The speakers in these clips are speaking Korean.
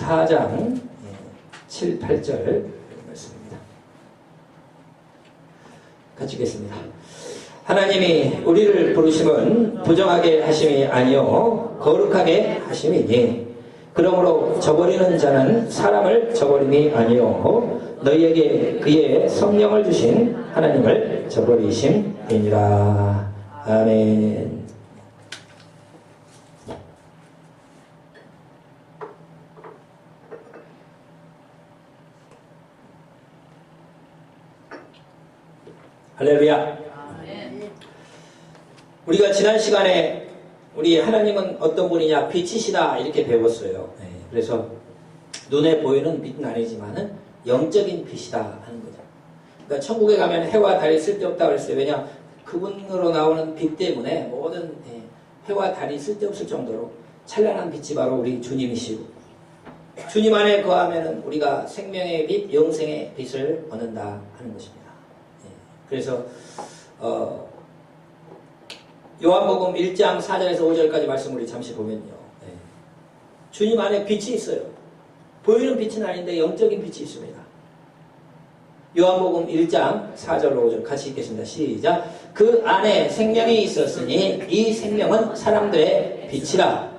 4장 7, 8절 말씀입니다. 같이 읽겠습니다. 하나님이 우리를 부르심은 부정하게 하심이 아니요 거룩하게 하심이니 그러므로 저버리는 자는 사람을 저버림이 아니요 너희에게 그의 성령을 주신 하나님을 저버리심이니라. 아멘. 할렐루야. 우리가 지난 시간에 우리 하나님은 어떤 분이냐, 빛이시다 이렇게 배웠어요. 그래서 눈에 보이는 빛은 아니지만은 영적인 빛이다 하는 거죠. 그러니까 천국에 가면 해와 달이 쓸데없다고 그랬어요. 왜냐, 그분으로 나오는 빛 때문에 모든 해와 달이 쓸데없을 정도로 찬란한 빛이 바로 우리 주님이시고, 주님 안에 거하면은 우리가 생명의 빛, 영생의 빛을 얻는다 하는 것입니다. 그래서 요한복음 1장 4절에서 5절까지 말씀을 우리 잠시 보면요, 주님 안에 빛이 있어요. 보이는 빛은 아닌데 영적인 빛이 있습니다. 요한복음 1장 4절로 5절 같이 읽겠습니다. 시작. 그 안에 생명이 있었으니 이 생명은 사람들의 빛이라.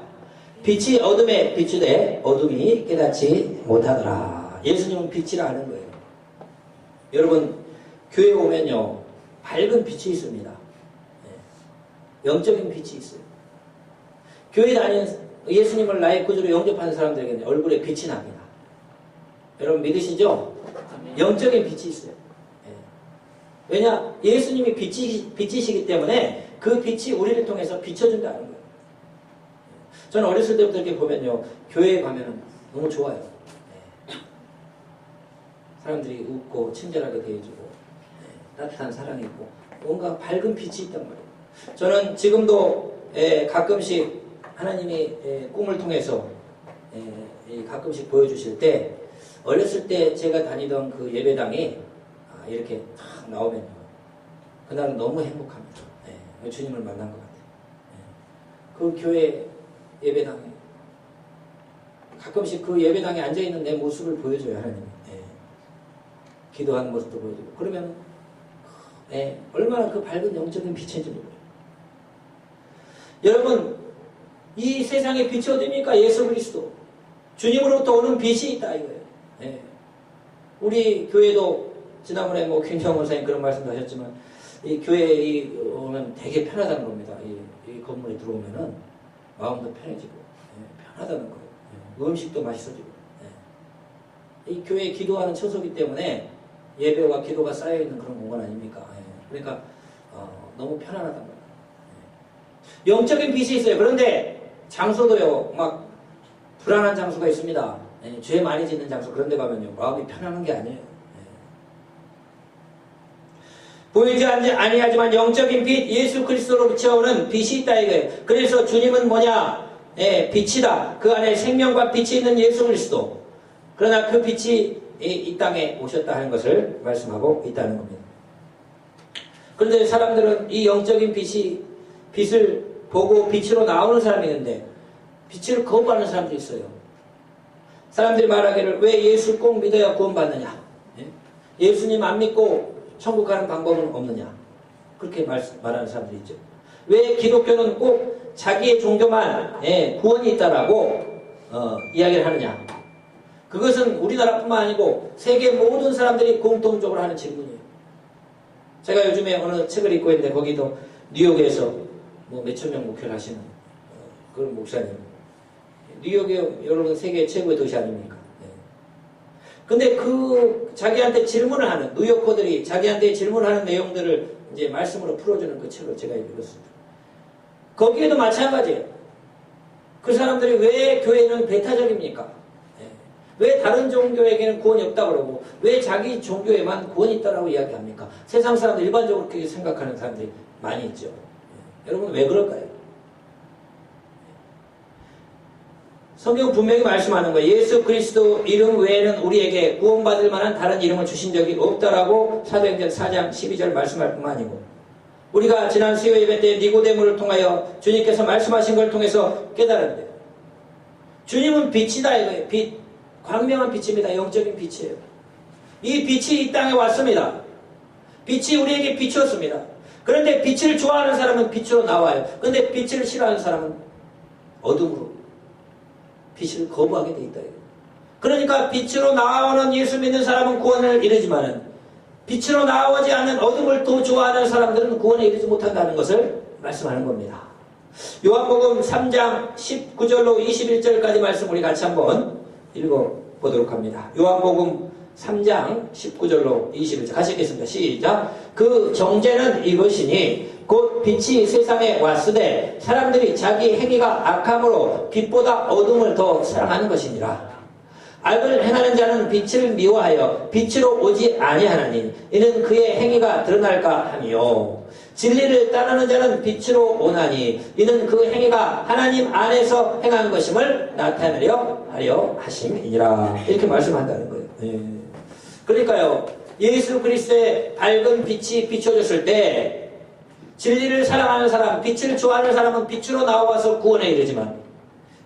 빛이 어둠에 비추되 어둠이 깨닫지 못하더라. 예수님은 빛이라 하는 거예요. 여러분, 교회 오면요, 밝은 빛이 있습니다. 영적인 빛이 있어요. 교회 다니는 예수님을 나의 구주로 영접하는 사람들에게는 얼굴에 빛이 납니다. 여러분 믿으시죠? 영적인 빛이 있어요. 왜냐? 예수님이 빛이시기 때문에 그 빛이 우리를 통해서 비춰준다는 거예요. 저는 어렸을 때부터 이렇게 보면요, 교회에 가면 너무 좋아요. 사람들이 웃고 친절하게 대해주고 따뜻한 사랑이 있고 뭔가 밝은 빛이 있단 말이에요. 저는 지금도 가끔씩 하나님이 꿈을 통해서 가끔씩 보여주실 때, 어렸을 때 제가 다니던 그 예배당이 이렇게 탁 나오면요, 그날은 너무 행복합니다. 주님을 만난 것 같아요. 그 교회 예배당에 가끔씩 그 예배당에 앉아있는 내 모습을 보여줘요. 하나님이 기도하는 모습도 보여주고, 그러면 얼마나 그 밝은 영적인 빛인지 몰라요. 여러분, 이 세상의 빛이 어디입니까? 예수 그리스도. 주님으로부터 오는 빛이 있다 이거예요. 우리 교회도 지난번에 김정 원사님 그런 말씀도 하셨지만, 이 교회에 오면 되게 편하다는 겁니다. 이 건물에 들어오면은 마음도 편해지고 편하다는 거예요. 음식도 맛있어지고. 이 교회에 기도하는 처소이기 때문에 예배와 기도가 쌓여있는 그런 공간 아닙니까? 그러니까 너무 편안하단 말이에요. 영적인 빛이 있어요. 그런데 장소도요, 막 불안한 장소가 있습니다. 죄 많이 짓는 장소, 그런 데 가면요, 마음이 편안한 게 아니에요. 보이지 아니하지만 영적인 빛, 예수 그리스도로 비춰오는 빛이 있다 이거예요. 그래서 주님은 뭐냐? 빛이다. 그 안에 생명과 빛이 있는 예수 그리스도. 그러나 그 빛이 이 땅에 오셨다 하는 것을 말씀하고 있다는 겁니다. 그런데 사람들은 이 영적인 빛을 보고 빛으로 나오는 사람이 있는데 빛을 거부하는 사람도 있어요. 사람들이 말하기를 왜 예수 꼭 믿어야 구원받느냐? 예수님 안 믿고 천국 가는 방법은 없느냐? 그렇게 말하는 사람들이 있죠. 왜 기독교는 꼭 자기의 종교만 구원이 있다라고 이야기를 하느냐? 그것은 우리나라뿐만 아니고 세계 모든 사람들이 공통적으로 하는 질문이에요. 제가 요즘에 어느 책을 읽고 있는데 거기도 뉴욕에서 몇천 명 목회를 하시는 그런 목사님. 뉴욕이 여러분 세계 최고의 도시 아닙니까? 근데 자기한테 질문을 하는, 뉴요커들이 자기한테 질문하는 내용들을 이제 말씀으로 풀어주는 그 책을 제가 읽었습니다. 거기에도 마찬가지예요. 그 사람들이 왜 교회는 배타적입니까? 왜 다른 종교에게는 구원이 없다고 그러고 왜 자기 종교에만 구원이 있다고 이야기합니까? 세상 사람들 일반적으로 그렇게 생각하는 사람들이 많이 있죠. 여러분 왜 그럴까요? 성경 분명히 말씀하는 거예요. 예수 그리스도 이름 외에는 우리에게 구원받을 만한 다른 이름을 주신 적이 없다라고 사도행전 4장 12절 말씀할 뿐만 아니고, 우리가 지난 수요 예배 때 니고데모를 통하여 주님께서 말씀하신 걸 통해서 깨달았는데, 주님은 빛이다 이거예요. 빛. 광명한 빛입니다. 영적인 빛이에요. 이 빛이 이 땅에 왔습니다. 빛이 우리에게 비추었습니다. 그런데 빛을 좋아하는 사람은 빛으로 나와요. 그런데 빛을 싫어하는 사람은 어둠으로 빛을 거부하게 돼 있다. 그러니까 빛으로 나오는 예수 믿는 사람은 구원을 이루지만은 빛으로 나오지 않는 어둠을 더 좋아하는 사람들은 구원에 이르지 못한다는 것을 말씀하는 겁니다. 요한복음 3장 19절로 21절까지 말씀 우리 같이 한번 읽어보도록 합니다. 요한복음 3장 19절로 21절 같이 읽겠습니다. 시작. 그 정죄는 이것이니 곧 빛이 세상에 왔으되 사람들이 자기 행위가 악함으로 빛보다 어둠을 더 사랑하는 것이니라. 악을 행하는 자는 빛을 미워하여 빛으로 오지 아니하나니 이는 그의 행위가 드러날까 함이요. 진리를 따르는 자는 빛으로 오나니 이는 그 행위가 하나님 안에서 행한 것임을 나타내려 하려 하심이니라. 이렇게 말씀한다는 거예요. 그러니까요, 예수 그리스도의 밝은 빛이 비춰졌을 때 진리를 사랑하는 사람, 빛을 좋아하는 사람은 빛으로 나와서 구원에 이르지만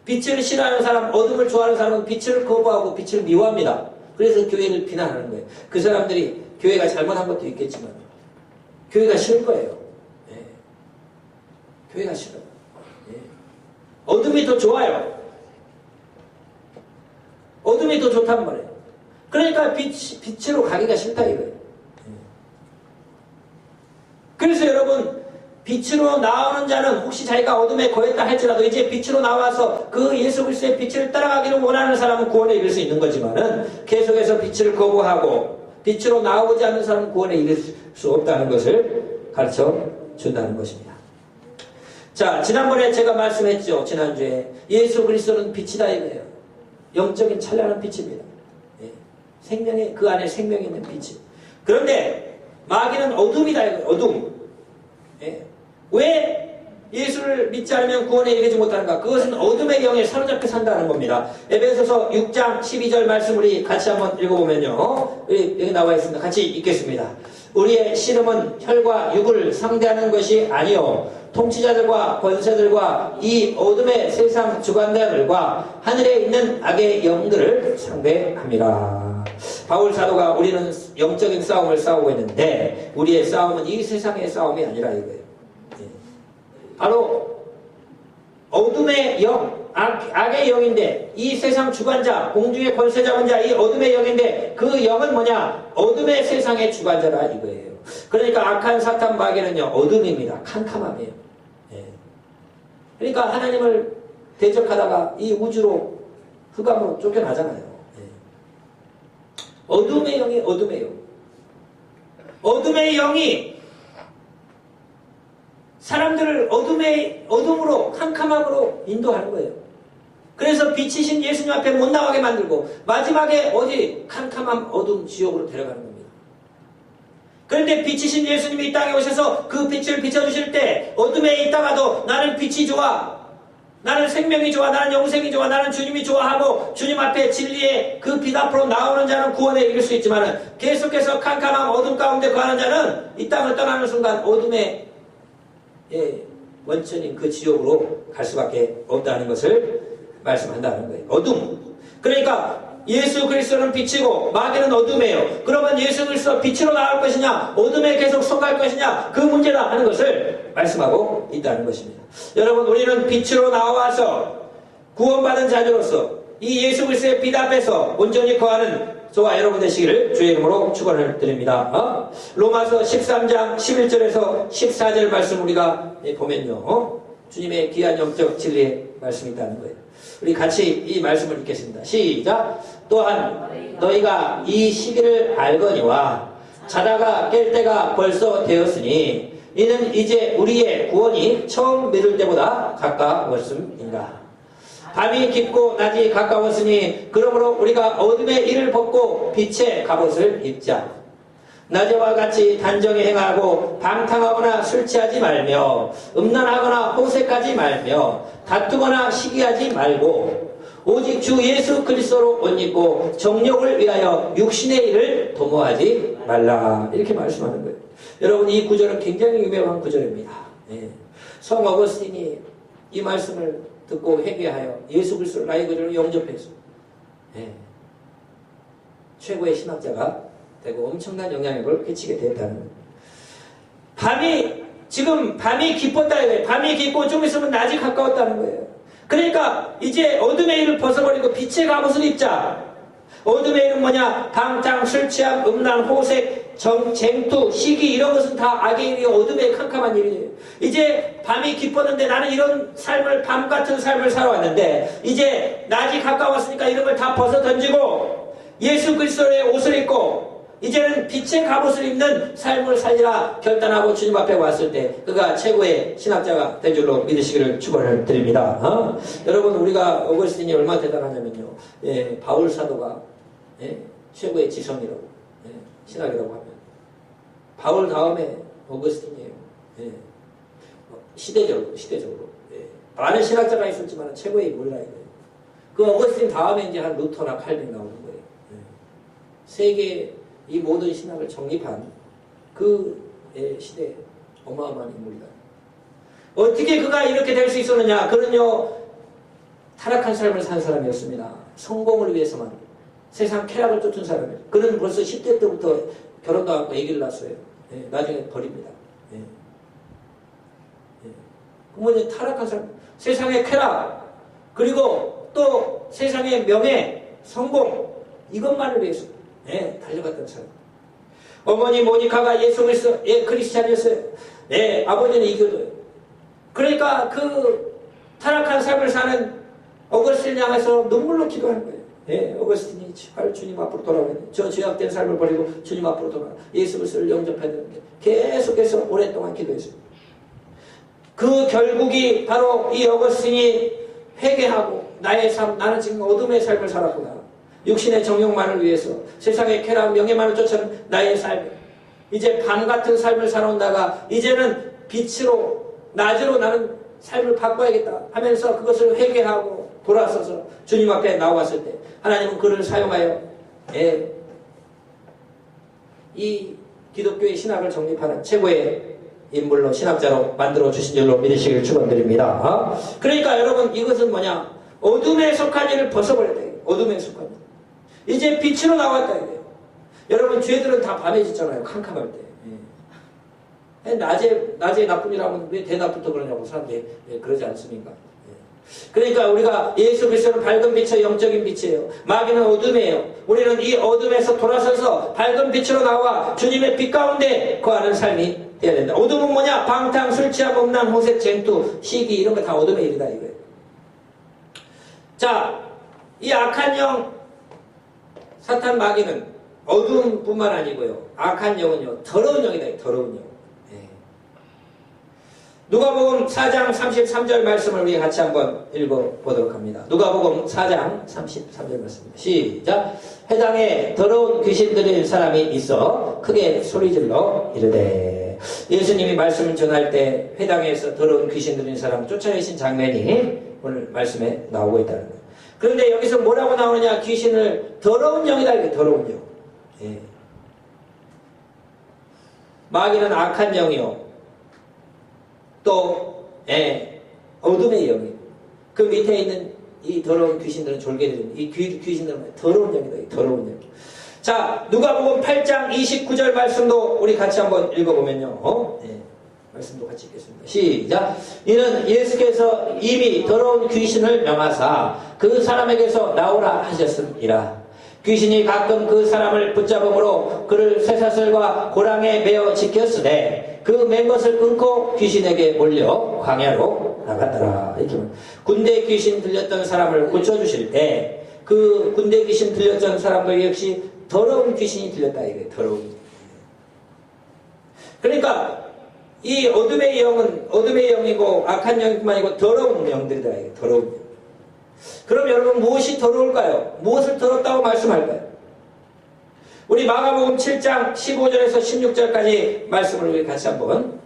빛을 싫어하는 사람, 어둠을 좋아하는 사람은 빛을 거부하고 빛을 미워합니다. 그래서 교회를 비난하는 거예요. 그 사람들이 교회가 잘못한 것도 있겠지만 교회가 싫을 거예요. 교회가 싫어요. 어둠이 더 좋아요. 어둠이 더 좋단 말이에요. 그러니까 빛으로 가기가 싫다 이거예요. 그래서 여러분, 빛으로 나오는 자는 혹시 자기가 어둠에 거했다 할지라도 이제 빛으로 나와서 그 예수 그리스도의 빛을 따라가기를 원하는 사람은 구원에 이를 수 있는 거지만은 계속해서 빛을 거부하고 빛으로 나오지 않는 사람은 구원에 이를 수 없다는 것을 가르쳐 준다는 것입니다. 자, 지난번에 제가 말씀했죠. 지난주에 예수 그리스도는 빛이다 이거예요. 영적인 찬란한 빛입니다. 생명의 그 안에 생명이 있는 빛이. 그런데 마귀는 어둠이다 이거예요. 어둠. 왜 예수를 믿지 않으면 구원에 이르지 못하는가? 그것은 어둠의 영에 사로잡혀 산다는 겁니다. 에베소서 6장 12절 말씀 우리 같이 한번 읽어보면요. 여기 나와 있습니다. 같이 읽겠습니다. 우리의 씨름은 혈과 육을 상대하는 것이 아니요 통치자들과 권세들과 이 어둠의 세상 주관자들과 하늘에 있는 악의 영들을 상대합니다. 바울 사도가 우리는 영적인 싸움을 싸우고 있는데 우리의 싸움은 이 세상의 싸움이 아니라 이거예요. 바로 어둠의 영, 악의 영인데 이 세상 주관자, 공중의 권세 잡은 자, 이 어둠의 영인데 그 영은 뭐냐? 어둠의 세상의 주관자라 이거예요. 그러니까 악한 사탄 마귀는요 어둠입니다. 캄캄함이에요. 그러니까 하나님을 대적하다가 이 우주로 흑암으로 쫓겨나잖아요. 어둠의 영이 어둠의 영. 어둠의 영이 사람들을 어둠으로 캄캄함으로 인도하는 거예요. 그래서 빛이신 예수님 앞에 못 나가게 만들고 마지막에 어디 캄캄함 어둠 지옥으로 데려가는 겁니다. 그런데 빛이신 예수님이 이 땅에 오셔서 그 빛을 비춰주실 때 어둠에 있다가도 나는 빛이 좋아, 나는 생명이 좋아, 나는 영생이 좋아, 나는 주님이 좋아하고 주님 앞에 진리의 그 빛 앞으로 나오는 자는 구원에 이를 수 있지만 계속해서 캄캄함 어둠 가운데 거하는 자는 이 땅을 떠나는 순간 어둠의 원천인 그 지옥으로 갈 수밖에 없다는 것을 말씀한다는 거예요. 어둠. 그러니까 예수 그리스도는 빛이고 마귀는 어둠이에요. 그러면 예수 그리스도 빛으로 나올 것이냐 어둠에 계속 속할 것이냐 그 문제다 하는 것을 말씀하고 있다는 것입니다. 여러분, 우리는 빛으로 나와서 구원받은 자녀로서 이 예수 그리스도의 빛 앞에서 온전히 거하는 저와 여러분 되시기를 주의 이름으로 축원을 드립니다. 로마서 13장 11절에서 14절 말씀 우리가 보면요, 주님의 귀한 영적 진리의 말씀이 있다는 거예요. 우리 같이 이 말씀을 읽겠습니다. 시작. 또한 너희가 이 시기를 알거니와 자다가 깰 때가 벌써 되었으니 이는 이제 우리의 구원이 처음 믿을 때보다 가까웠음이니라. 밤이 깊고 낮이 가까웠으니 그러므로 우리가 어둠의 일을 벗고 빛의 갑옷을 입자. 낮에와 같이 단정히 행하고 방탕하거나 술 취하지 말며 음란하거나 호색하지 말며 다투거나 시기하지 말고 오직 주 예수 그리스도로 옷 입고 정욕을 위하여 육신의 일을 도모하지 말라. 이렇게 말씀하는 거예요. 여러분, 이 구절은 굉장히 유명한 구절입니다. 성 어거스틴이 이 말씀을 듣고 회개하여 예수 그리스도를 나의 구주로 영접해서 최고의 신학자가 되고 엄청난 영향력을 끼치게 됐다는 거예요. 지금 밤이 깊었다 이거예요. 밤이 깊고 좀 있으면 낮이 가까웠다는 거예요. 그러니까 이제 어둠의 일을 벗어버리고 빛의 갑옷을 입자. 어둠의 일은 뭐냐? 방탕, 술 취함, 음란, 호색, 쟁투, 시기 이런 것은 다 악의 일이요 어둠의 캄캄한 일이에요. 이제 밤이 깊었는데 나는 이런 삶을 밤 같은 삶을 살아왔는데 이제 낮이 가까웠으니까 이런 걸 다 벗어 던지고 예수 그리스도의 옷을 입고 이제는 빛의 갑옷을 입는 삶을 살리라 결단하고 주님 앞에 왔을 때 그가 최고의 신학자가 될 줄로 믿으시기를 축원을 드립니다. 여러분 우리가 어거스틴이 얼마나 대단하냐면요. 바울 사도가 최고의 지성이라고 신학이라고 하면 바울 다음에 어거스틴이에요. 시대적으로 많은 신학자가 있었지만 최고의 인물이라 이거예요. 그 어거스틴 다음에 이제 한 루터나 칼빈 나오는 거예요. 세계 이 모든 신학을 정립한 그 시대에 어마어마한 인물이다. 어떻게 그가 이렇게 될 수 있었느냐? 그는요 타락한 삶을 산 사람이었습니다. 성공을 위해서만 세상 쾌락을 쫓은 사람이에요. 그는 벌써 10대 때부터 결혼도 하고 아기를 낳았어요. 나중에 버립니다. 그러면 타락한 사람, 세상의 쾌락 그리고 또 세상의 명예, 성공 이것만을 위해서 달려갔던 사람. 어머니 모니카가 예수 그리스도 크리스찬이었어요. 아버지는 이교도예요. 그러니까 그 타락한 삶을 사는 어거스틴을 향해서 눈물로 기도하는 거예요. 어거스틴이 제발 주님 앞으로 돌아오야 돼. 저 죄악된 삶을 버리고 주님 앞으로 돌아와. 예수 그리스도를 영접해야 되는데 계속해서 오랫동안 기도했어요. 그 결국이 바로 이 어거스틴이 회개하고 나의 삶, 나는 지금 어둠의 삶을 살았구나. 육신의 정욕만을 위해서 세상의 쾌락, 명예만을 쫓아는 나의 삶. 이제 밤 같은 삶을 살아온다가 이제는 빛으로, 낮으로 나는 삶을 바꿔야겠다 하면서 그것을 회개하고 돌아서서 주님 앞에 나왔을 때 하나님은 그를 사용하여 이 기독교의 신학을 정립하는 최고의 인물로 신학자로 만들어 주신 줄로 믿으시길 축원드립니다. 그러니까 여러분 이것은 뭐냐? 어둠에 속한 일을 벗어버려야 돼요. 어둠에 속한 일. 이제 빛으로 나왔다 이거예요. 여러분 죄들은 다 밤에 짓잖아요. 캄캄할 때. 낮에 나쁜 일 하면 왜 대낮부터 그러냐고 사람들이 그러지 않습니까? 그러니까 우리가 예수 그리스도는 밝은 빛의 영적인 빛이에요. 마귀는 어둠이에요. 우리는 이 어둠에서 돌아서서 밝은 빛으로 나와 주님의 빛 가운데 거하는 삶이 돼야 된다. 어둠은 뭐냐? 방탕, 술 취함, 음란, 호색, 쟁투, 시기 이런 거 다 어둠의 일이다 이거예요. 자, 이 악한 영 사탄 마귀는 어둠뿐만 아니고요. 악한 영은요. 더러운 영이다. 더러운 영. 누가복음 4장 33절 말씀을 우리 같이 한번 읽어보도록 합니다. 누가복음 4장 33절 말씀입니다. 시작. 회당에 더러운 귀신 들린 사람이 있어 크게 소리질러 이르되. 예수님이 말씀을 전할 때 회당에서 더러운 귀신 들린 사람을 쫓아내신 장면이 오늘 말씀에 나오고 있다는 거예요. 그런데 여기서 뭐라고 나오느냐? 귀신을 더러운 영이다. 이게 더러운 영. 마귀는 악한 영이요. 또 어둠의 영이 그 밑에 있는 이 더러운 귀신들은 졸개들은 이 귀신들은 더러운 영이다. 이 더러운 영. 자, 누가복음 8장 29절 말씀도 우리 같이 한번 읽어보면요. 말씀도 같이 읽겠습니다. 시작. 이는 예수께서 이미 더러운 귀신을 명하사 그 사람에게서 나오라 하셨습니다. 귀신이 가끔 그 사람을 붙잡음으로 그를 쇠사슬과 고랑에 매어 지켰으되 그 맨 것을 끊고 귀신에게 몰려 광야로 나갔더라. 이렇게 군대 귀신 들렸던 사람을 고쳐주실 때 그 군대 귀신 들렸던 사람들 역시 더러운 귀신이 들렸다. 이게 더러운. 그러니까 이 어둠의 영은 어둠의 영이고 악한 영뿐만 아니고 더러운 영들이다. 이게 더러운 영. 그럼 여러분 무엇이 더러울까요? 무엇을 더럽다고 말씀할까요? 우리 마가복음 7장 15절에서 16절까지 말씀을 우리 같이 한번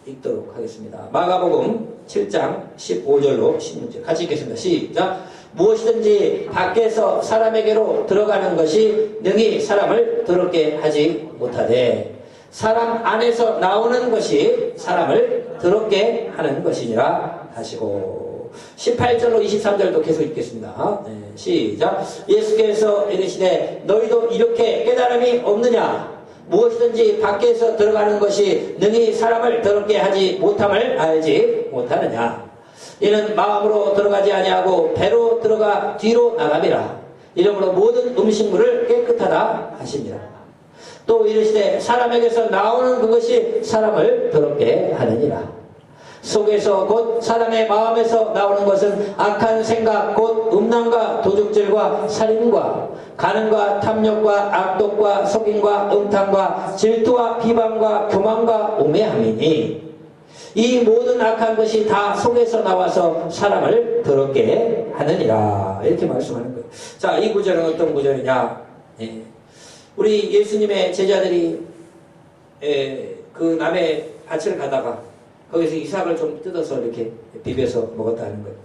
읽도록 하겠습니다. 마가복음 7장 15절로 16절 같이 읽겠습니다. 시작. 무엇이든지 밖에서 사람에게로 들어가는 것이 능히 사람을 더럽게 하지 못하되 사람 안에서 나오는 것이 사람을 더럽게 하는 것이니라 하시고. 있고 18절로 23절도 계속 읽겠습니다. 시작. 예수께서 이르시되 너희도 이렇게 깨달음이 없느냐? 무엇이든지 밖에서 들어가는 것이 능히 사람을 더럽게 하지 못함을 알지 못하느냐? 이는 마음으로 들어가지 아니하고 배로 들어가 뒤로 나감이라. 이러므로 모든 음식물을 깨끗하다 하시니라. 또 이르시되 사람에게서 나오는 그것이 사람을 더럽게 하느니라. 속에서 곧 사람의 마음에서 나오는 것은 악한 생각 곧 음란과 도둑질과 살인과 간음과 탐욕과 악독과 속임과 음탕과 질투와 비방과 교만과 우매함이니 이 모든 악한 것이 다 속에서 나와서 사람을 더럽게 하느니라. 이렇게 말씀하는 거예요. 자, 이 구절은 어떤 구절이냐? 우리 예수님의 제자들이 그 남의 밭을 가다가 거기서 이삭을 좀 뜯어서 이렇게 비벼서 먹었다는 거예요.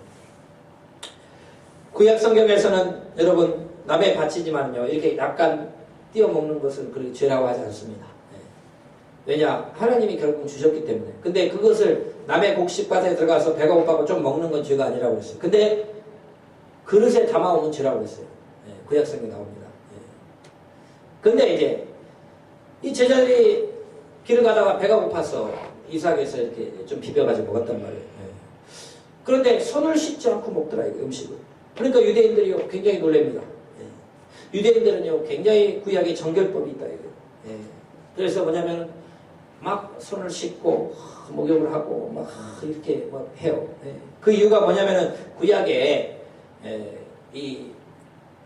구약 성경에서는 여러분 남의 밭이지만요 이렇게 약간 띄어 먹는 것은 그렇게 죄라고 하지 않습니다. 왜냐? 하나님이 결국 주셨기 때문에. 근데 그것을 남의 곡식밭에 들어가서 배가 고파고 좀 먹는 건 죄가 아니라고 했어요. 근데 그릇에 담아오는 죄라고 했어요. 구약 성경에 나옵니다. 근데 이제 이 제자들이 길을 가다가 배가 고파서 이삭에서 이렇게 좀 비벼가지고 먹었단 말이에요. 그런데 손을 씻지 않고 먹더라, 이거 음식을. 그러니까 유대인들이요, 굉장히 놀랍니다. 유대인들은요, 굉장히 구약에 정결법이 있다, 이거. 그래서 뭐냐면, 막 손을 씻고, 목욕을 하고, 막 이렇게 막 해요. 그 이유가 뭐냐면은, 구약에, 이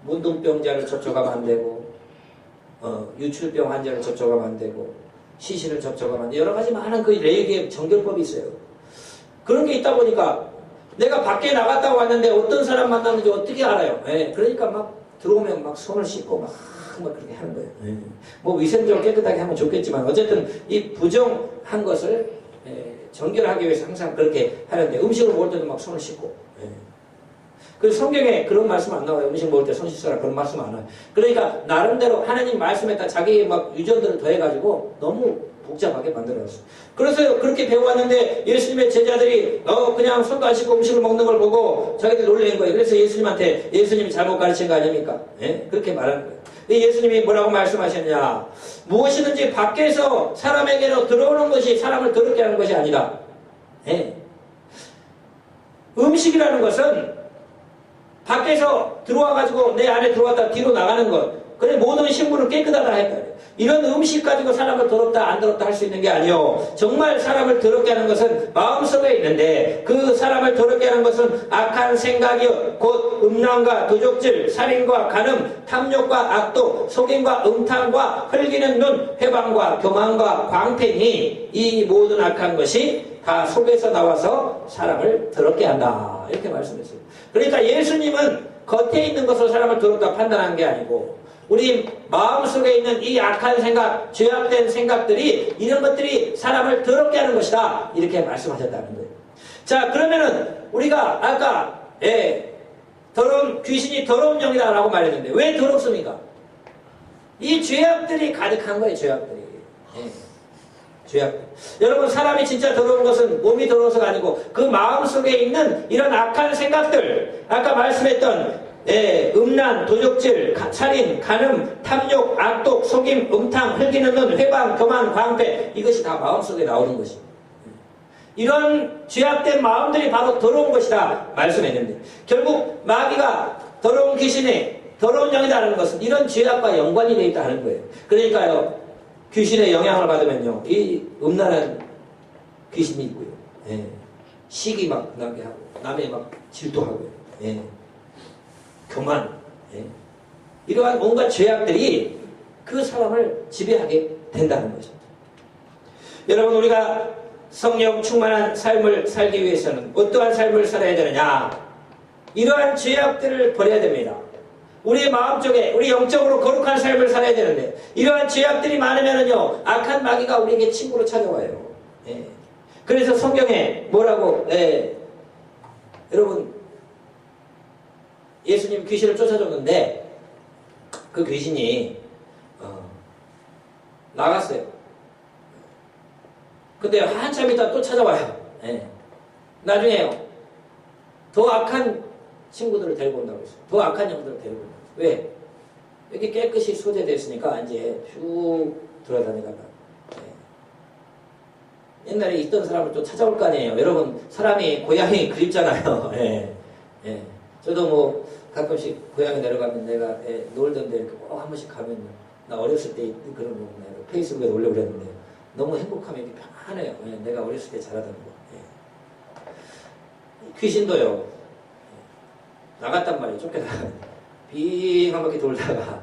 문둥병자를 접촉하면 안 되고, 유출병 환자를 접촉하면 안 되고, 시신을 접촉하면 안 되고, 여러 가지 많은 그 레이기의 정결법이 있어요. 그런 게 있다 보니까, 내가 밖에 나갔다 왔는데 어떤 사람 만났는지 어떻게 알아요? 그러니까 막 들어오면 막 손을 씻고 막 그렇게 하는 거예요. 뭐 위생적으로 깨끗하게 하면 좋겠지만 어쨌든 이 부정한 것을 정결하기 위해서 항상 그렇게 하는데 음식을 먹을 때도 막 손을 씻고. 그래서 성경에 그런 말씀 안 나와요. 음식 먹을 때 손 씻어라 그런 말씀 안 와요. 그러니까 나름대로 하나님 말씀에다 자기 막 유전들을 더해가지고 너무 복잡하게 만들어놨어요. 그래서 그렇게 배워왔는데 예수님의 제자들이 그냥 손도 안 씻고 음식을 먹는 걸 보고 자기들 놀란 거예요. 그래서 예수님한테 예수님이 잘못 가르친 거 아닙니까? 그렇게 말하는 거예요. 예수님이 뭐라고 말씀하셨냐? 무엇이든지 밖에서 사람에게로 들어오는 것이 사람을 더럽게 하는 것이 아니다. 음식이라는 것은 밖에서 들어와가지고 내 안에 들어왔다 뒤로 나가는 것. 그래 모든 식물은 깨끗하다 했다. 이런 음식 가지고 사람을 더럽다 안 더럽다 할 수 있는 게 아니요. 정말 사람을 더럽게 하는 것은 마음속에 있는데 그 사람을 더럽게 하는 것은 악한 생각이요. 곧 음란과 도적질, 살인과 간음, 탐욕과 악독, 속임과 음탕과 흘기는 눈, 회방과 교만과 광패니 이 모든 악한 것이 다 속에서 나와서 사람을 더럽게 한다. 이렇게 말씀했어요. 그러니까 예수님은 겉에 있는 것으로 사람을 더럽다 판단한 게 아니고 우리 마음속에 있는 이 악한 생각, 죄악된 생각들이 이런 것들이 사람을 더럽게 하는 것이다. 이렇게 말씀하셨다는 거예요. 자, 그러면은 우리가 아까 더러운 귀신이 더러운 영이다 라고 말했는데 왜 더럽습니까? 이 죄악들이 가득한 거예요. 죄악들이. 죄악. 여러분 사람이 진짜 더러운 것은 몸이 더러워서가 아니고 그 마음속에 있는 이런 악한 생각들 아까 말씀했던 음란, 도적질, 살인, 간음, 탐욕, 악독, 속임, 음탕, 흘기는 눈, 회방, 교만, 광패 이것이 다 마음속에 나오는 것입니다. 이런 죄악된 마음들이 바로 더러운 것이다 말씀했는데 결국 마귀가 더러운 귀신의 더러운 영이라는 것은 이런 죄악과 연관이 되어 있다는 거예요. 그러니까요 귀신의 영향을 받으면요 이 음란한 귀신이 있고요 시기 막 나게 하고 남의 막 질투하고요 교만 이러한 온갖 죄악들이 그 사람을 지배하게 된다는 거죠. 여러분 우리가 성령 충만한 삶을 살기 위해서는 어떠한 삶을 살아야 되느냐 이러한 죄악들을 버려야 됩니다. 우리의 마음속에 우리 영적으로 거룩한 삶을 살아야 되는데 이러한 죄악들이 많으면은요 악한 마귀가 우리에게 친구로 찾아와요. 그래서 성경에 뭐라고 여러분 예수님 귀신을 쫓아줬는데 그 귀신이 나갔어요. 근데 한참 있다 또 찾아와요. 나중에요 더 악한 친구들을 데리고 온다고 했어요. 더 악한 영들을 데리고 온다고 했어요. 왜? 여기 깨끗이 소재됐으니까 이제 쭉 돌아다니다가 옛날에 있던 사람을 또 찾아올 거 아니에요. 여러분 사람이 고향이 그립잖아요. 예. 예. 저도 뭐 가끔씩 고향에 내려가면 내가 놀던데 이렇게 한 번씩 가면 나 어렸을 때 그런 거 페이스북에 올려 그랬는데 너무 행복하면 이렇게 편안해요. 예. 내가 어렸을 때 잘하던 거. 예. 귀신도요. 나갔단 말이에요. 쫓겨나가. 빙 한 바퀴 돌다가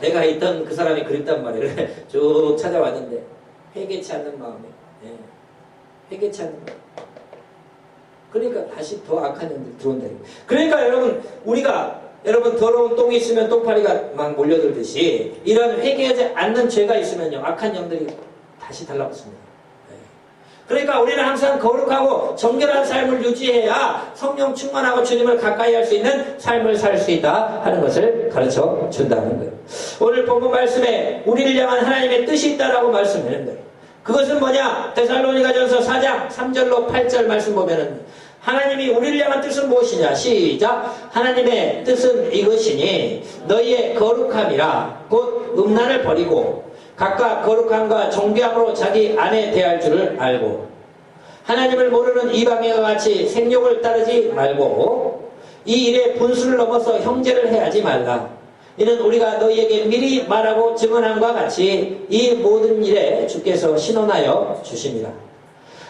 내가 있던 그 사람이 그립단 말이에요. 그래 쭉 찾아왔는데 회개치 않는 마음에 회개치 않는 마음. 그러니까 다시 더 악한 영들이 들어온다. 그러니까 여러분 더러운 똥이 있으면 똥파리가 막 몰려들듯이 이런 회개하지 않는 죄가 있으면요 악한 영들이 다시 달라붙습니다. 그러니까 우리는 항상 거룩하고 정결한 삶을 유지해야 성령 충만하고 주님을 가까이 할 수 있는 삶을 살 수 있다 하는 것을 가르쳐 준다는 거예요. 오늘 본문 말씀에 우리를 향한 하나님의 뜻이 있다라고 말씀하는 거예요. 그것은 뭐냐? 데살로니가전서 4장 3절로 8절 말씀 보면은 하나님이 우리를 향한 뜻은 무엇이냐? 시작. 하나님의 뜻은 이것이니 너희의 거룩함이라 곧 음란을 버리고 각각 거룩함과 정결함으로 자기 안에 대할 줄을 알고 하나님을 모르는 이방인과 같이 생욕을 따르지 말고 이 일에 분수를 넘어서 형제를 해하지 말라. 이는 우리가 너희에게 미리 말하고 증언함과 같이 이 모든 일에 주께서 신원하여 주심이라.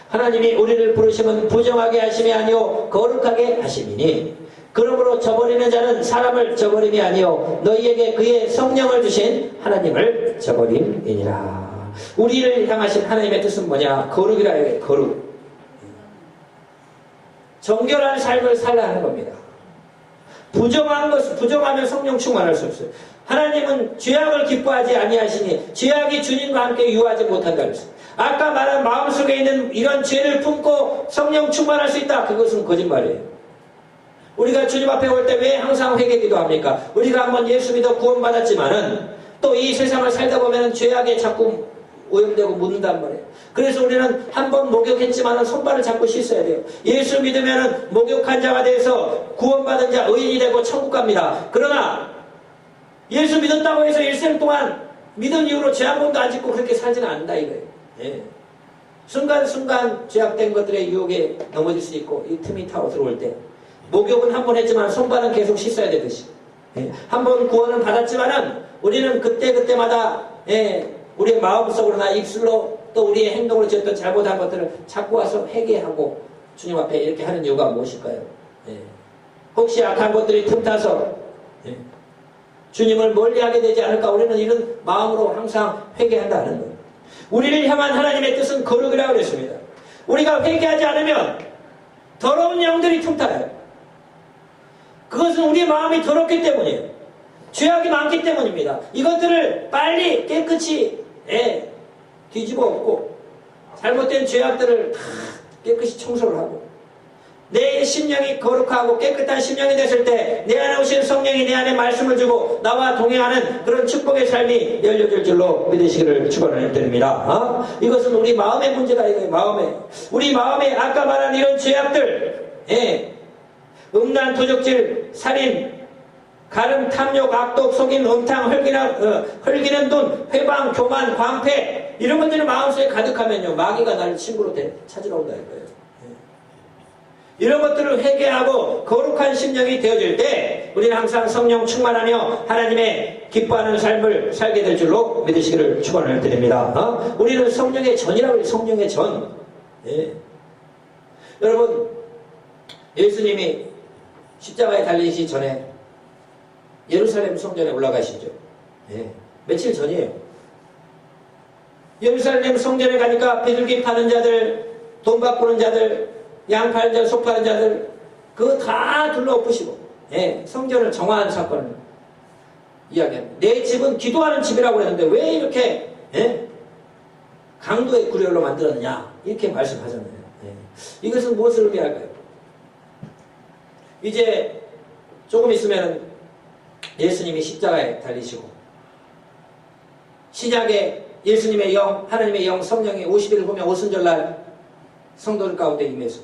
하나님이 우리를 부르심은 부정하게 하심이 아니오 거룩하게 하심이니 그러므로 저버리는 자는 사람을 저버림이 아니오 너희에게 그의 성령을 주신 하나님을 저버림이니라. 우리를 향하신 하나님의 뜻은 뭐냐? 거룩이라 해요. 거룩. 정결한 삶을 살라는 겁니다. 부정하면 성령 충만할 수 없어요. 하나님은 죄악을 기뻐하지 아니하시니 죄악이 주님과 함께 유하지 못한다 그랬어요. 아까 말한 마음속에 있는 이런 죄를 품고 성령 충만할 수 있다. 그것은 거짓말이에요. 우리가 주님 앞에 올 때 왜 항상 회개 기도합니까? 우리가 한번 예수 믿어 구원받았지만은 또 이 세상을 살다 보면 죄악에 자꾸 오염되고 묻는단 말이에요. 그래서 우리는 한번 목욕했지만은 손발을 잡고 씻어야 돼요. 예수 믿으면은 목욕한 자가 돼서 구원받은 자 의인이 되고 천국 갑니다. 그러나 예수 믿었다고 해서 일생 동안 믿은 이후로 죄 한 번도 안 짓고 그렇게 살지는 않는다 이거예요. 예. 순간순간 죄악된 것들의 유혹에 넘어질 수 있고 이 틈이 타고 들어올 때 목욕은 한 번 했지만 손발은 계속 씻어야 되듯이 한 번 구원은 받았지만은 우리는 그때마다 우리의 마음속으로나 입술로 또 우리의 행동으로 지었던 잘못한 것들을 자꾸 와서 회개하고 주님 앞에 이렇게 하는 이유가 무엇일까요? 혹시 악한 것들이 틈타서 주님을 멀리하게 되지 않을까? 우리는 이런 마음으로 항상 회개한다는 거예요. 우리를 향한 하나님의 뜻은 거룩이라고 그랬습니다. 우리가 회개하지 않으면 더러운 영들이 틈타요. 그것은 우리의 마음이 더럽기 때문이에요. 죄악이 많기 때문입니다. 이것들을 빨리 깨끗이 뒤집어 엎고 잘못된 죄악들을 다 깨끗이 청소를 하고 내 심령이 거룩하고 깨끗한 심령이 됐을 때 내 안에 오신 성령이 내 안에 말씀을 주고 나와 동행하는 그런 축복의 삶이 열려질 줄로 믿으시기를 축원을 드립니다. 이것은 우리 마음의 문제가 이거예요. 우리 마음에 아까 말한 이런 죄악들 음란, 도적질, 살인, 가름, 탐욕, 악독, 속임, 음탕, 헐기는 돈, 회방, 교만, 광패 이런 것들이 마음속에 가득하면요 마귀가 나를 친구로 찾으러 온다는 거예요. 이런 것들을 회개하고 거룩한 심령이 되어질 때 우리는 항상 성령 충만하며 하나님의 기뻐하는 삶을 살게 될 줄로 믿으시기를 축원을 드립니다. 우리는 성령의 전이라고 해요. 성령의 전. 여러분 예수님이 십자가에 달리시기 전에 예루살렘 성전에 올라가시죠. 며칠 전이에요. 예루살렘 성전에 가니까 비둘기 파는 자들, 돈 바꾸는 자들, 양 파는 자들, 소 파는 자들 그거 다 둘러엎으시고 성전을 정화한 사건을 이야기합니다. 내 집은 기도하는 집이라고 했는데 왜 이렇게 강도의 구렬로 만들었느냐 이렇게 말씀하셨네요. 이것은 무엇을 의미할까요? 이제 조금 있으면 예수님이 십자가에 달리시고 신약에 예수님의 영, 하나님의 영, 성령이 50일 후면 오순절날 성도들 가운데 임해서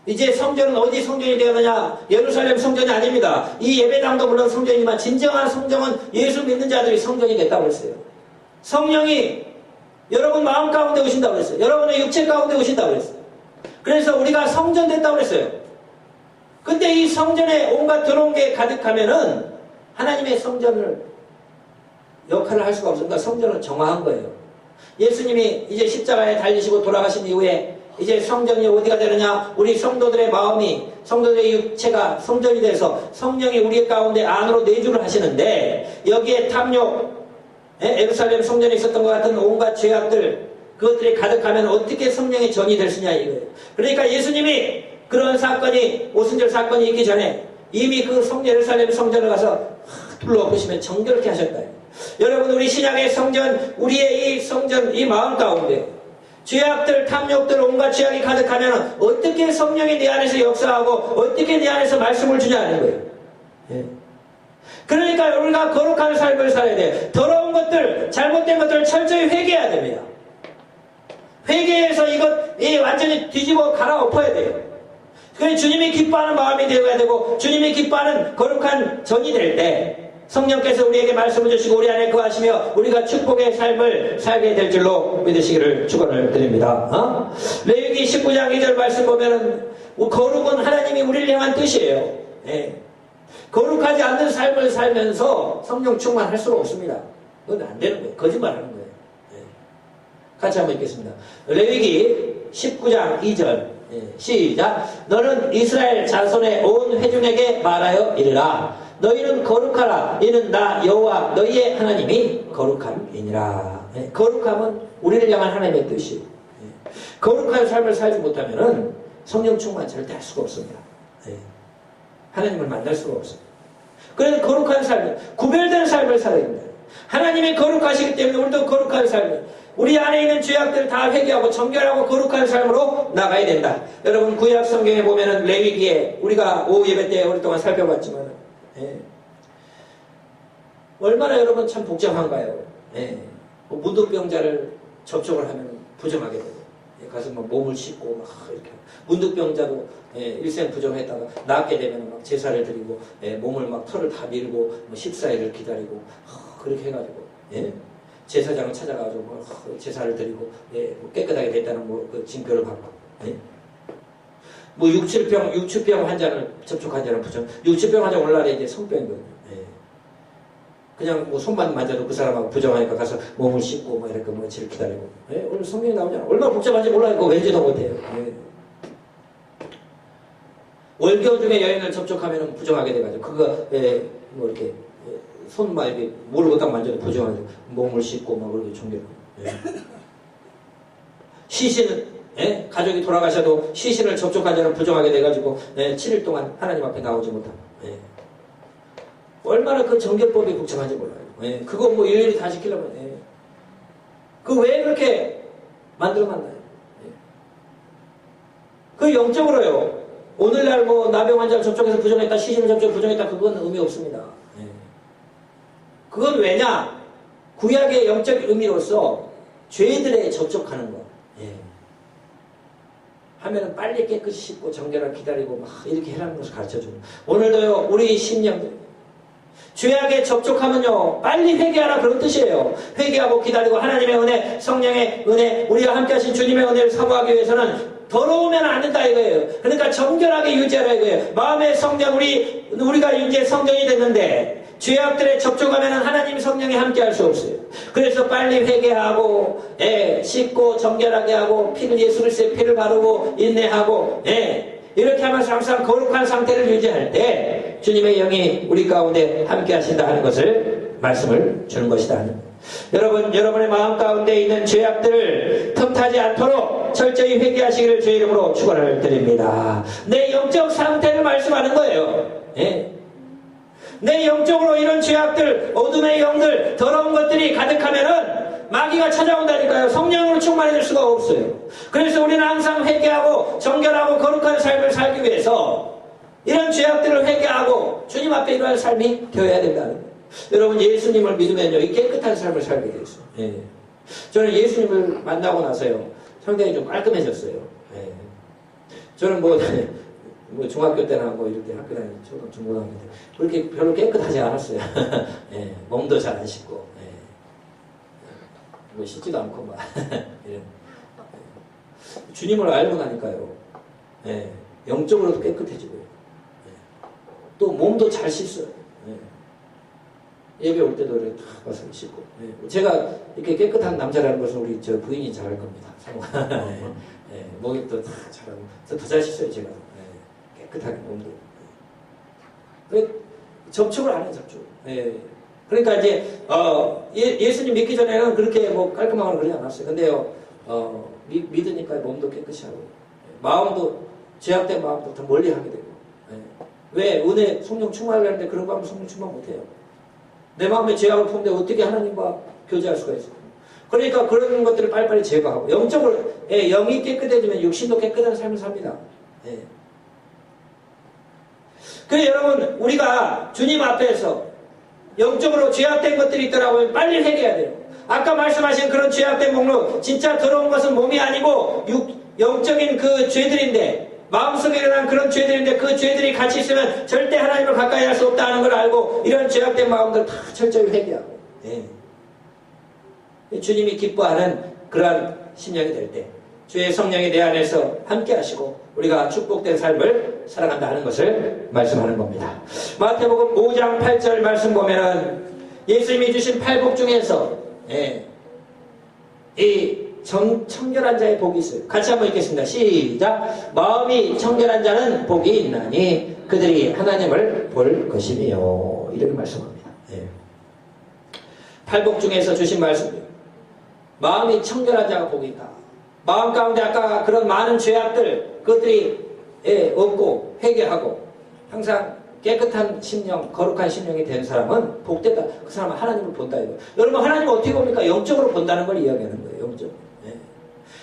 이제 성전은 어디 성전이 되었느냐? 예루살렘 성전이 아닙니다. 이 예배당도 물론 성전이지만 진정한 성전은 예수 믿는 자들이 성전이 됐다고 했어요. 성령이 여러분 마음 가운데 오신다고 했어요. 여러분의 육체 가운데 오신다고 했어요. 그래서 우리가 성전 됐다고 했어요. 근데 이 성전에 온갖 더러운 게 가득하면은 하나님의 성전을 역할을 할 수가 없으니까 성전을 정화한 거예요. 예수님이 이제 십자가에 달리시고 돌아가신 이후에 이제 성전이 어디가 되느냐? 우리 성도들의 마음이, 성도들의 육체가 성전이 돼서 성령이 우리 가운데 안으로 내주를 하시는데 여기에 탐욕, 예루살렘 성전에 있었던 것 같은 온갖 죄악들, 그것들이 가득하면 어떻게 성령의 전이 될 수냐 이거예요. 그러니까 예수님이 그런 사건이, 오순절 사건이 있기 전에 이미 그 예루살렘 성전을 가서 둘러보시면 정결케 하셨다. 여러분, 우리 신약의 성전, 우리의 이 성전, 이 마음 가운데 죄악들, 탐욕들, 온갖 죄악이 가득하면 어떻게 성령이 내 안에서 역사하고 어떻게 내 안에서 말씀을 주냐는 거예요. 예. 그러니까 우리가 거룩한 삶을 살아야 돼요. 더러운 것들, 잘못된 것들을 철저히 회개해야 됩니다. 회개해서 이 완전히 뒤집어 갈아엎어야 돼요. 그래서 주님이 기뻐하는 마음이 되어야 되고 주님이 기뻐하는 거룩한 전이 될 때 성령께서 우리에게 말씀을 주시고 우리 안에 거하시며 우리가 축복의 삶을 살게 될 줄로 믿으시기를 축원을 드립니다. 레위기 19장 2절 말씀 보면은 거룩은 하나님이 우리를 향한 뜻이에요. 네. 거룩하지 않는 삶을 살면서 성령 충만할 수가 없습니다. 그건 안 되는 거예요. 거짓말하는 거예요. 네. 같이 한번 읽겠습니다. 레위기 19장 2절 시작. 너는 이스라엘 자손의 온 회중에게 말하여 이르라. 너희는 거룩하라. 이는 나 여호와 너희의 하나님이 거룩함이니라. 네. 거룩함은 우리를 향한 하나님의 뜻이에요. 네. 거룩한 삶을 살지 못하면 성령 충만 절대 할 수가 없습니다. 네. 하나님을 만날 수가 없습니다. 그래서 거룩한 삶, 구별된 삶을 살아야 됩니다. 하나님이 거룩하시기 때문에 우리도 거룩한 삶을, 우리 안에 있는 죄악들을 다 회개하고 정결하고 거룩한 삶으로 나가야 된다. 여러분, 구약 성경에 보면은 레위기에 우리가 오후 예배 때 오랫동안 살펴봤지만 얼마나 여러분 참 복잡한가요? 문득병자를 접촉을 하면 부정하게 되고 가서 막 몸을 씻고 막 이렇게 문득병자도 일생 부정했다가 낫게 되면 막 제사를 드리고 몸을 막 털을 다 밀고 뭐 십사일을 기다리고 그렇게 해가지고 제사장을 찾아가지고 뭐 제사를 드리고 뭐 깨끗하게 됐다는 뭐 그 징표를 받고 뭐 육추병 환자를 접촉한 자는 부정, 육추병 환자 오늘날에 이제 성병이거든요. 그냥 뭐 손만 만져도 그 사람하고 부정하니까 가서 몸을 씻고 뭐 이렇게 며칠 기다리고. 오늘 성경에 나오잖아. 얼마나 복잡한지 몰라요. 그거 왠지도 못해요. 월교 중에 여행을 접촉하면 부정하게 돼가지고 그거 뭐 이렇게 손만 이렇게 모르고 딱 만져도 부정하죠. 몸을 씻고 막 그렇게 종교를. 시신은 가족이 돌아가셔도 시신을 접촉한 자는 부정하게 돼가지고 7일 동안 하나님 앞에 나오지 못하고. 얼마나 그 정결법이 복잡한지 몰라요. 그거 뭐 일일이 다 지키려면 그 왜 그렇게 만들어놨나요? 그 영적으로요. 오늘날 뭐 나병 환자를 접촉해서 부정했다, 시신을 접촉해서 부정했다, 그건 의미 없습니다. 그건 왜냐? 구약의 영적 의미로서 죄들에 접촉하는 거. 하면은 빨리 깨끗이 씻고 정결하게 기다리고 막 이렇게 해라는 것을 가르쳐주는. 오늘도요, 우리 심령들 죄악에 접촉하면요 빨리 회개하라 그런 뜻이에요. 회개하고 기다리고 하나님의 은혜, 성령의 은혜, 우리가 함께 하신 주님의 은혜를 사모하기 위해서는 더러우면 안 된다 이거예요. 그러니까 정결하게 유지하라 이거예요. 마음의 성령, 우리가 이제 성전이 됐는데 죄악들에 접촉하면 하나님 성령이 함께 할 수 없어요. 그래서 빨리 회개하고 씻고 정결하게 하고 예수 그리스도의 피를 바르고 인내하고 이렇게 하면서 항상 거룩한 상태를 유지할 때 주님의 영이 우리 가운데 함께 하신다 하는 것을 말씀을 주는 것이다. 여러분, 여러분의 마음 가운데 있는 죄악들을 틈타지 않도록 철저히 회개하시기를 주의 이름으로 축원을 드립니다. 내 영적 상태를 말씀하는 거예요. 내 영적으로 이런 죄악들, 어둠의 영들, 더러운 것들이 가득하면은 마귀가 찾아온다니까요. 성령으로 충만해질 수가 없어요. 그래서 우리는 항상 회개하고 정결하고 거룩한 삶을 살기 위해서 이런 죄악들을 회개하고 주님 앞에 이러한 삶이 되어야 된다는 거예요. 여러분, 예수님을 믿으면요 이 깨끗한 삶을 살게 되어 있어요. 저는 예수님을 만나고 나서요 상당히 좀 깔끔해졌어요. 저는 뭐 중학교 때나 뭐 이럴 때 학교 다니고 중고등학교 때 그렇게 별로 깨끗하지 않았어요. 예, 몸도 잘 안 씻고, 예, 뭐 씻지도 않고 막 이런. 주님을 알고 나니까요, 예, 영적으로도 깨끗해지고요. 예, 또 몸도 잘 씻어요. 예, 예배 올 때도 이렇게 다 와서 씻고. 예, 제가 이렇게 깨끗한 남자라는 것은 우리 저 부인이 잘할 겁니다. 예, 예, 목이 또 다 잘하고 더 잘 씻어요 제가. 깨끗하게 몸도. 접촉을 안 해요, 접촉. 예. 그러니까 이제, 예수님 믿기 전에는 그렇게 뭐 깔끔하거나 그러지 않았어요. 근데요, 믿으니까 몸도 깨끗이 하고, 마음도, 죄악된 마음도 더 멀리 하게 되고. 예. 왜? 은혜, 성령 충만하려는데 그런 거 하면 성령 충만 못해요. 내 마음에 죄악을 품는데 어떻게 하나님과 교제할 수가 있어요? 그러니까 그런 것들을 빨리빨리 제거하고, 영적으로, 예, 영이 깨끗해지면 육신도 깨끗한 삶을 삽니다. 예. 그래 여러분 우리가 주님 앞에서 영적으로 죄악된 것들이 있더라고요. 빨리 회개해야 돼요. 아까 말씀하신 그런 죄악된 목록 진짜 더러운 것은 몸이 아니고 영적인 그 죄들인데 마음속에 일어난 그런 죄들인데 그 죄들이 같이 있으면 절대 하나님을 가까이 할 수 없다는 걸 알고 이런 죄악된 마음들 다 철저히 회개하고 예. 주님이 기뻐하는 그러한 심령이 될 때 주의 성령이 내 안에서 함께 하시고 우리가 축복된 삶을 살아간다 하는 것을 말씀하는 겁니다. 마태복음 5장 8절 말씀 보면은 예수님이 주신 팔복 중에서 예, 이 청결한 자의 복이 있어요. 같이 한번 읽겠습니다. 시작. 마음이 청결한 자는 복이 있나니 그들이 하나님을 볼 것이며 이렇게 말씀합니다. 예. 팔복 중에서 주신 말씀이에요. 마음이 청결한 자가 복이 있다. 마음 가운데 아까 그런 많은 죄악들 그것들이 없고 회개하고 항상 깨끗한 심령 거룩한 심령이 된 사람은 복되다. 그 사람은 하나님을 본다 이거. 여러분 하나님을 어떻게 봅니까? 영적으로 본다는 걸 이야기하는 거예요. 영적으로. 예.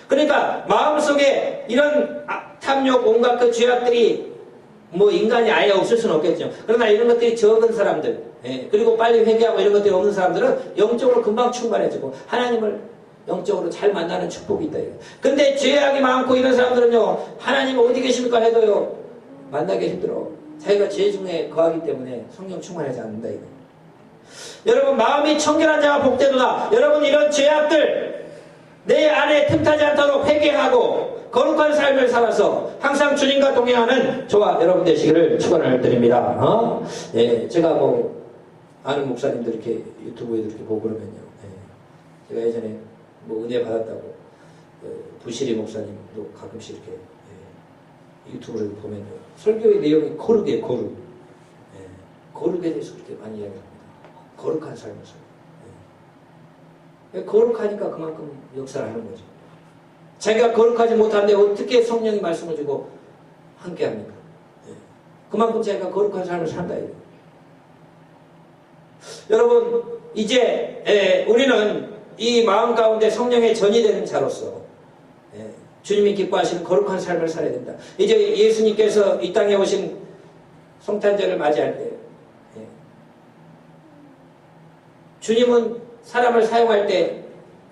그러니까 마음속에 이런 탐욕 온갖 그 죄악들이 뭐 인간이 아예 없을 수는 없겠죠. 그러나 이런 것들이 적은 사람들 예. 그리고 빨리 회개하고 이런 것들이 없는 사람들은 영적으로 금방 충만해지고 하나님을 영적으로 잘 만나는 축복이 있다. 근데 죄악이 많고 이런 사람들은요, 하나님 어디 계십니까 해도요, 만나기 힘들어. 자기가 죄 중에 거하기 때문에 성령 충만하지 않는다. 이거. 여러분, 마음이 청결한 자가 복되도다. 여러분, 이런 죄악들, 내 안에 틈타지 않도록 회개하고, 거룩한 삶을 살아서 항상 주님과 동행하는 저와 여러분 되시기를 축원을 드립니다. 예, 제가 뭐, 아는 목사님들 이렇게 유튜브에도 이렇게 보고 그러면요. 예, 제가 예전에 뭐 은혜 받았다고 부시리 목사님도 가끔씩 이렇게 유튜브를 보면요 설교의 내용이 거룩이에요. 거룩. 거룩에 대해서 그렇게 많이 이야기합니다. 거룩한 삶을 살고 거룩하니까 그만큼 역사를 하는 거죠. 자기가 거룩하지 못한데 어떻게 성령이 말씀을 주고 함께합니까? 그만큼 자기가 거룩한 삶을 산다 이거예요. 여러분 이제 우리는 이 마음 가운데 성령의 전이 되는 자로서 주님이 기뻐하시는 거룩한 삶을 살아야 된다. 이제 예수님께서 이 땅에 오신 성탄절을 맞이할 때 주님은 사람을 사용할 때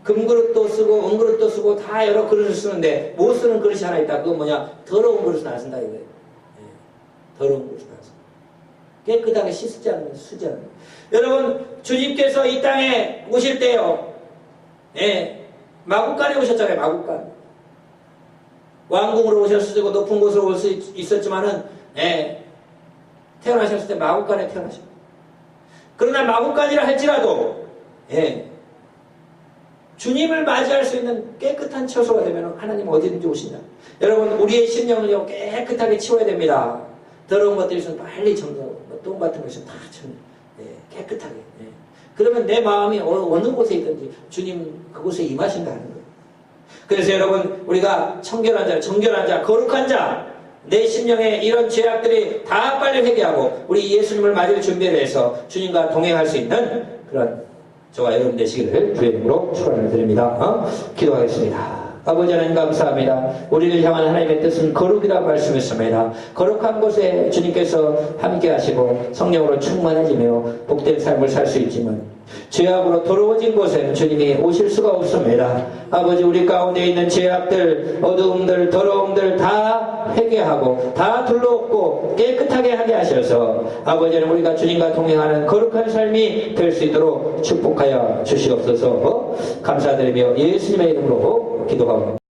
금그릇도 쓰고 은그릇도 쓰고 다 여러 그릇을 쓰는데 못 쓰는 그릇이 하나 있다. 그건 뭐냐? 더러운 그릇은 안 쓴다 이거예요. 더러운 그릇은 안 쓴다. 깨끗하게 씻지 않는 쓰지 않는. 여러분 주님께서 이 땅에 오실 때요. 마국간에 오셨잖아요. 마국간. 왕궁으로 오셨을 때고 높은 곳으로 올 수 있었지만은 태어나셨을 때 마국간에 태어나셨어요. 그러나 마국간이라 할지라도 주님을 맞이할 수 있는 깨끗한 처소가 되면 하나님 어디든지 오신다. 여러분 우리의 심령을요 깨끗하게 치워야 됩니다. 더러운 것들이 있으면 빨리 정리하고 똥 같은 것이 다 깨끗하게. 그러면 내 마음이 어느 곳에 있든지 주님 그곳에 임하신다 하는 거예요. 그래서 여러분 우리가 청결한 자, 정결한 자, 거룩한 자 내 심령에 이런 죄악들이 다 빨리 회개하고 우리 예수님을 맞을 준비를 해서 주님과 동행할 수 있는 그런 저와 여러분 되시기를 주의 이름으로 축원을 드립니다. 기도하겠습니다. 아버지 하나님 감사합니다. 우리를 향한 하나님의 뜻은 거룩이라고 말씀했습니다. 거룩한 곳에 주님께서 함께 하시고 성령으로 충만해지며 복된 삶을 살 수 있지만 죄악으로 더러워진 곳에는 주님이 오실 수가 없습니다. 아버지, 우리 가운데 있는 죄악들, 어두움들, 더러움들 다 회개하고 다 둘러엎고 깨끗하게 하게 하셔서 아버지는 우리가 주님과 동행하는 거룩한 삶이 될 수 있도록 축복하여 주시옵소서. 감사드리며 예수님의 이름으로 기도하옵니다.